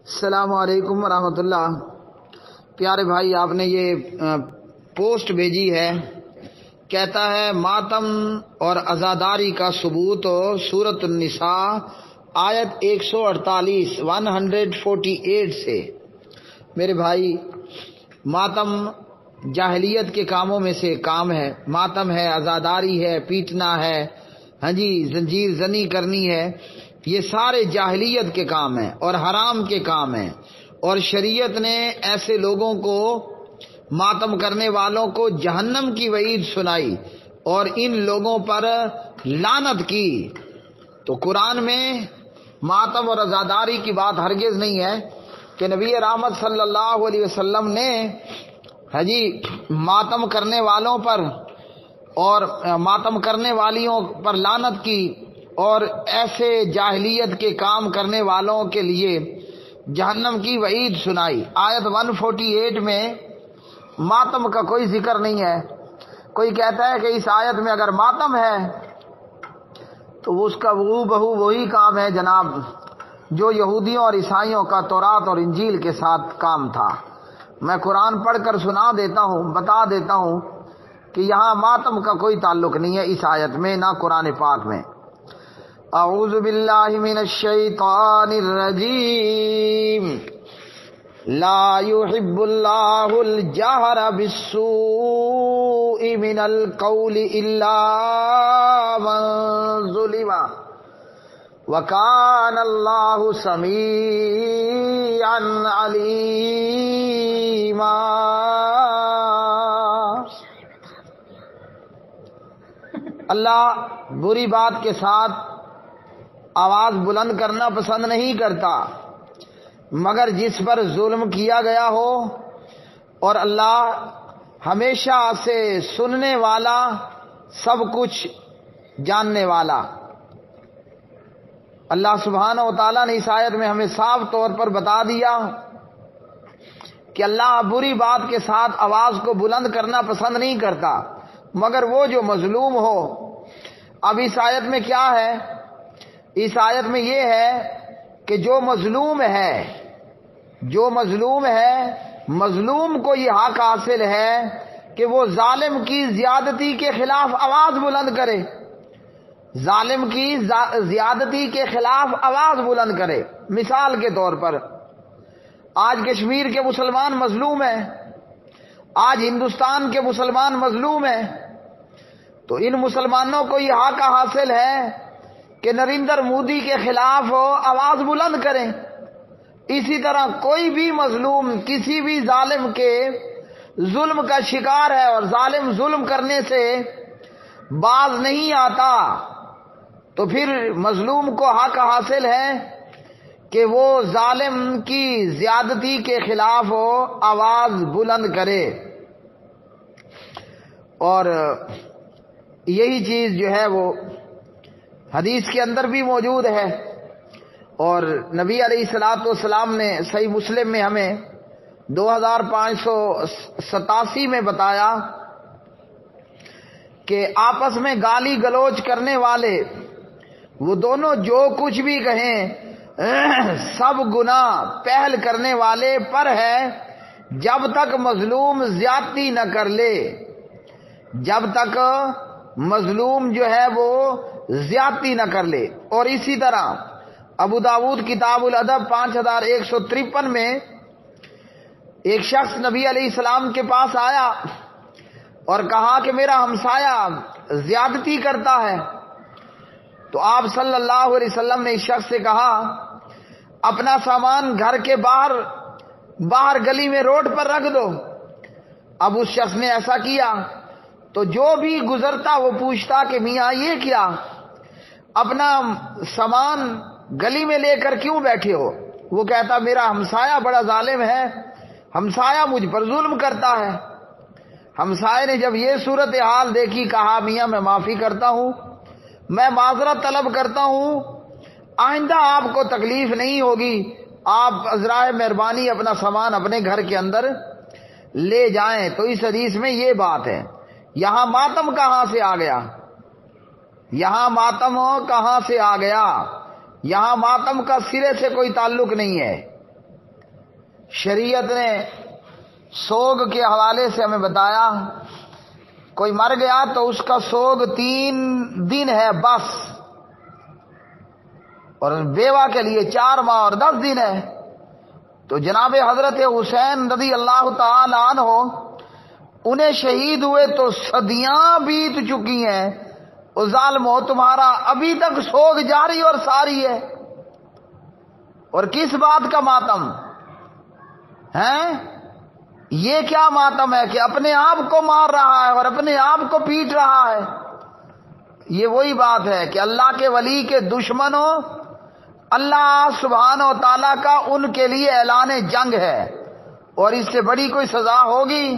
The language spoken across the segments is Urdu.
السلام علیکم ورحمۃ اللہ۔ پیارے بھائی، آپ نے یہ پوسٹ بھیجی ہے، کہتا ہے ماتم اور عزاداری کا ثبوت سورۃ النساء آیت 148 سے۔ میرے بھائی، ماتم جاہلیت کے کاموں میں سے کام ہے۔ ماتم ہے، عزاداری ہے، پیٹنا ہے، زنجیر زنی کرنی ہے، یہ سارے جاہلیت کے کام ہیں اور حرام کے کام ہیں، اور شریعت نے ایسے لوگوں کو، ماتم کرنے والوں کو جہنم کی وعید سنائی اور ان لوگوں پر لعنت کی۔ تو قرآن میں ماتم اور عزاداری کی بات ہرگز نہیں ہے کہ نبی رحمت صلی اللہ علیہ وسلم نے ماتم کرنے والوں پر اور ماتم کرنے والیوں پر لعنت کی اور ایسے جاہلیت کے کام کرنے والوں کے لیے جہنم کی وعید سنائی۔ آیت 148 میں ماتم کا کوئی ذکر نہیں ہے۔ کوئی کہتا ہے کہ اس آیت میں اگر ماتم ہے تو اس کا بہو وہی کام ہے جناب جو یہودیوں اور عیسائیوں کا تورات اور انجیل کے ساتھ کام تھا۔ میں قرآن پڑھ کر سنا دیتا ہوں، بتا دیتا ہوں کہ یہاں ماتم کا کوئی تعلق نہیں ہے اس آیت میں، نہ قرآن پاک میں۔ اعوذ باللہ من الشیطان الرجیم، لا يحب اللہ الجہر بالسوء من القول الا من ظلم وکان اللہ سمیعا علیما۔ اللہ بری بات کے ساتھ آواز بلند کرنا پسند نہیں کرتا مگر جس پر ظلم کیا گیا ہو، اور اللہ ہمیشہ سے سننے والا، سب کچھ جاننے والا۔ اللہ سبحانہ و تعالیٰ نے اس آیت میں ہمیں صاف طور پر بتا دیا کہ اللہ بری بات کے ساتھ آواز کو بلند کرنا پسند نہیں کرتا مگر وہ جو مظلوم ہو۔ اب اس آیت میں کیا ہے؟ اس آیت میں یہ ہے کہ جو مظلوم ہے، مظلوم کو یہ حق حاصل ہے کہ وہ ظالم کی زیادتی کے خلاف آواز بلند کرے، ظالم کی زیادتی کے خلاف آواز بلند کرے۔ مثال کے طور پر آج کشمیر کے مسلمان مظلوم ہیں، آج ہندوستان کے مسلمان مظلوم ہیں، تو ان مسلمانوں کو یہ حق حاصل ہے کہ نریندر مودی کے خلاف آواز بلند کریں۔ اسی طرح کوئی بھی مظلوم کسی بھی ظالم کے ظلم کا شکار ہے اور ظالم ظلم کرنے سے باز نہیں آتا، تو پھر مظلوم کو حق حاصل ہے کہ وہ ظالم کی زیادتی کے خلاف آواز بلند کرے۔ اور یہی چیز جو ہے وہ حدیث کے اندر بھی موجود ہے، اور نبی علیہ الصلوۃ والسلام نے صحیح مسلم میں ہمیں 2587 میں بتایا کہ آپس میں گالی گلوچ کرنے والے وہ دونوں جو کچھ بھی کہیں سب گناہ پہل کرنے والے پر ہے جب تک مظلوم زیادتی نہ کر لے، جب تک مظلوم جو ہے وہ زیادتی نہ کر لے۔ اور اسی طرح ابو داؤد کتاب الادب 5153 میں ایک شخص نبی علیہ السلام کے پاس آیا اور کہا کہ میرا ہمسایہ زیادتی کرتا ہے، تو آپ صلی اللہ علیہ وسلم نے اس شخص سے کہا اپنا سامان گھر کے باہر گلی میں روڈ پر رکھ دو۔ اب اس شخص نے ایسا کیا تو جو بھی گزرتا وہ پوچھتا کہ میاں یہ کیا، اپنا سامان گلی میں لے کر کیوں بیٹھے ہو؟ وہ کہتا میرا ہمسایہ بڑا ظالم ہے، ہمسایہ مجھ پر ظلم کرتا ہے۔ ہمسائے نے جب یہ صورتحال دیکھی کہا میاں میں معافی کرتا ہوں، میں معذرت طلب کرتا ہوں، آئندہ آپ کو تکلیف نہیں ہوگی، آپ عذرائے مہربانی اپنا سامان اپنے گھر کے اندر لے جائیں۔ تو اس حدیث میں یہ بات ہے۔ یہاں ماتم کہاں سے آ گیا؟ یہاں ماتم کہاں سے آ گیا؟ یہاں ماتم کا سرے سے کوئی تعلق نہیں ہے۔ شریعت نے سوگ کے حوالے سے ہمیں بتایا، کوئی مر گیا تو اس کا سوگ 3 دن ہے بس، اور بیوہ کے لیے 4 ماہ اور 10 دن ہے۔ تو جناب حضرت حسین رضی اللہ تعالی عنہ انہیں شہید ہوئے تو صدیاں بیت چکی ہیں، اور ظالمو تمہارا ابھی تک سوگ جاری اور ساری ہے۔ اور کس بات کا ماتم ہے؟ یہ کیا ماتم ہے کہ اپنے آپ کو مار رہا ہے اور اپنے آپ کو پیٹ رہا ہے؟ یہ وہی بات ہے کہ اللہ کے ولی کے دشمنوں، اللہ سبحانہ و تعالیٰ کا ان کے لیے اعلان جنگ ہے، اور اس سے بڑی کوئی سزا ہوگی؟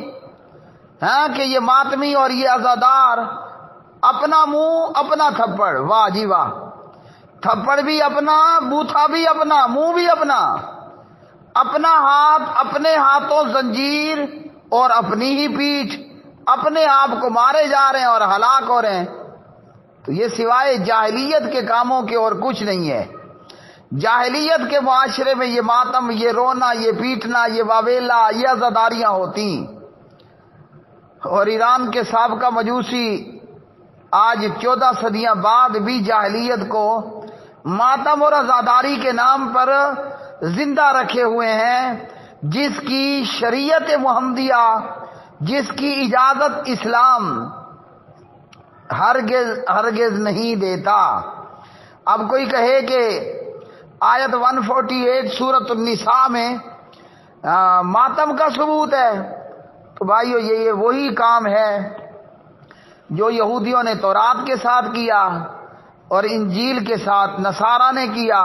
ہاں کہ یہ ماتمی اور یہ عزادار اپنا منہ اپنا تھپڑ، واہ جی واہ، تھپڑ بھی اپنا، بوتھا بھی اپنا، منہ بھی اپنا، اپنا ہاتھ، اپنے ہاتھوں زنجیر اور اپنی ہی پیٹھ، اپنے آپ کو مارے جا رہے ہیں اور ہلاک ہو رہے ہیں۔ تو یہ سوائے جاہلیت کے کاموں کے اور کچھ نہیں ہے۔ جاہلیت کے معاشرے میں یہ ماتم، یہ رونا، یہ پیٹنا، یہ واویلا، یہ عزاداریاں ہوتی۔ اور ایران کے سابقہ مجوسی آج 14 صدیاں بعد بھی جاہلیت کو ماتم اور عزاداری کے نام پر زندہ رکھے ہوئے ہیں، جس کی شریعت محمدیہ، جس کی اجازت اسلام ہرگز نہیں دیتا۔ اب کوئی کہے کہ آیت 148 سورۃ النساء میں ماتم کا ثبوت ہے، تو بھائیو یہ وہی کام ہے جو یہودیوں نے تورات کے ساتھ کیا اور انجیل کے ساتھ نصارہ نے کیا۔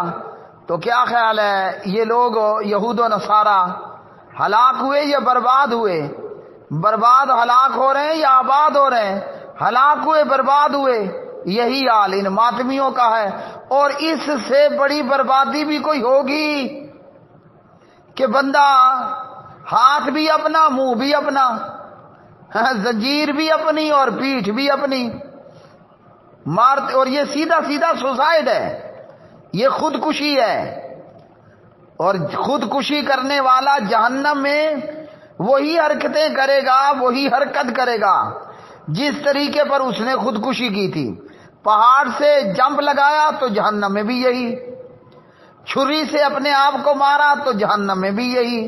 تو کیا خیال ہے، یہ لوگ یہود و نصارہ ہلاک ہوئے یا برباد ہوئے؟ برباد ہلاک ہو رہے ہیں یا آباد ہو رہے ہیں؟ ہلاک ہوئے، برباد ہوئے۔ یہی حال ان ماتمیوں کا ہے، اور اس سے بڑی بربادی بھی کوئی ہوگی کہ بندہ ہاتھ بھی اپنا، منہ بھی اپنا، زنجیر بھی اپنی اور پیٹھ بھی اپنی مارتے، اور یہ سیدھا سیدھا سوسائڈ ہے، یہ خودکشی ہے۔ اور خودکشی کرنے والا جہنم میں وہی حرکتیں کرے گا، وہی حرکت کرے گا جس طریقے پر اس نے خودکشی کی تھی۔ پہاڑ سے جمپ لگایا تو جہنم میں بھی یہی، چھری سے اپنے آپ کو مارا تو جہنم میں بھی یہی۔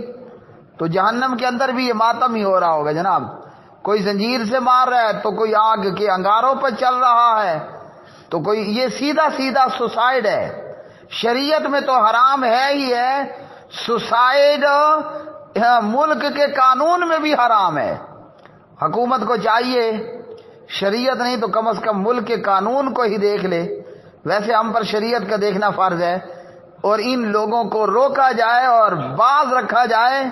تو جہنم کے اندر بھی یہ ماتم ہی ہو رہا ہوگا جناب، کوئی زنجیر سے مار رہا ہے تو کوئی آگ کے انگاروں پر چل رہا ہے، تو کوئی، یہ سیدھا سیدھا سوسائڈ ہے۔ شریعت میں تو حرام ہے ہی ہے، سوسائڈ ملک کے قانون میں بھی حرام ہے۔ حکومت کو چاہیے، شریعت نہیں تو کم از کم ملک کے قانون کو ہی دیکھ لے۔ ویسے ہم پر شریعت کا دیکھنا فرض ہے، اور ان لوگوں کو روکا جائے اور باز رکھا جائے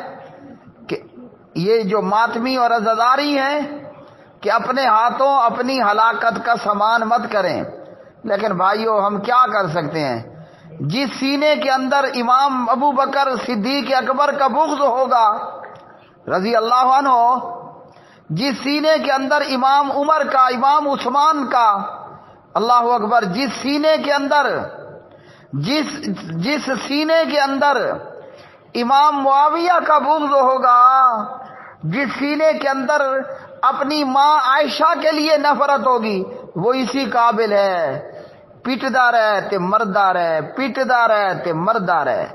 کہ یہ جو ماتمی اور عزاداری ہیں کہ اپنے ہاتھوں اپنی ہلاکت کا سامان مت کریں۔ لیکن بھائیو ہم کیا کر سکتے ہیں؟ جس سینے کے اندر امام ابو بکر صدیق اکبر کا بغض ہوگا رضی اللہ عنہ، جس سینے کے اندر امام عمر کا، امام عثمان کا، اللہ اکبر، جس سینے کے اندر جس سینے کے اندر امام معاویہ کا بغض ہوگا، جس سینے کے اندر اپنی ماں عائشہ کے لیے نفرت ہوگی، وہ اسی قابل ہے، پیٹدا رہے تے مردہ رہے، پیٹدا رہے تے مردہ رہے۔